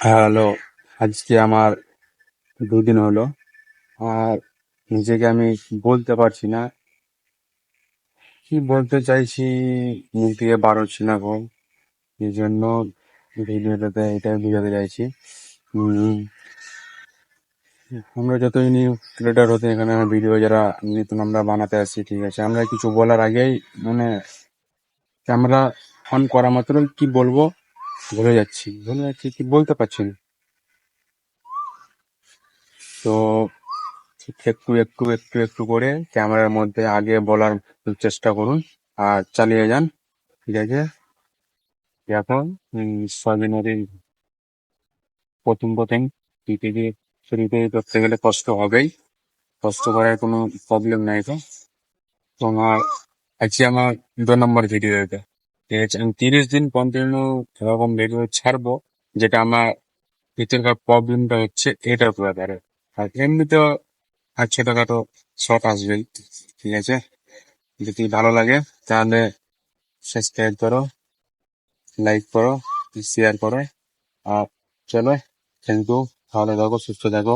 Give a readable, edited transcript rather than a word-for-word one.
Hello. আজকে আমার 2 দিন হলো। আর নিজেকে আমি বলতে পারছি না কি বলতে চাইছি, মুখ থেকে বার হচ্ছে না গো। এই জন্য ভিডিওটাতে এটাই বুঝাতে চাইছি। উম, আমরা যতই নিউ ক্রিয়েটার হতে এখানে ভিডিও যারা নতুন আমরা বানাতে আসছি, ঠিক আছে, আমরা কিছু বলার আগেই মানে ক্যামেরা অন করা মাত্র কি বলবো ভুলে যাচ্ছি কি বলতে পারছি না। তো একটু করে ক্যামেরার মধ্যে আগে বলার চেষ্টা করুন আর চালিয়ে যান। ঠিক আছে। এখন সয়াবিনের প্রথম শুরুতে শুরুতে করতে গেলে কষ্ট হবেই। কষ্ট করার কোনো প্রবলেম নাই তো। তোমার আজকে আমার 2 নম্বর ভিডিও এটা। ঠিক আছে, আমি 30 দিন কন্টিনিউ এরকম ভিডিও ছাড়বো, যেটা আমার ভিতরকার প্রবলেমটা হচ্ছে এটার ব্যাপারে। আর এমনিতেও আর ছোটখাটো শর্ট আসবেই। ঠিক আছে, যদি ভালো লাগে তাহলে সাবস্ক্রাইব করো, লাইক করো, শেয়ার করো। আর চলো, থ্যাংক ইউ। ভালো থাকো, সুস্থ থাকো।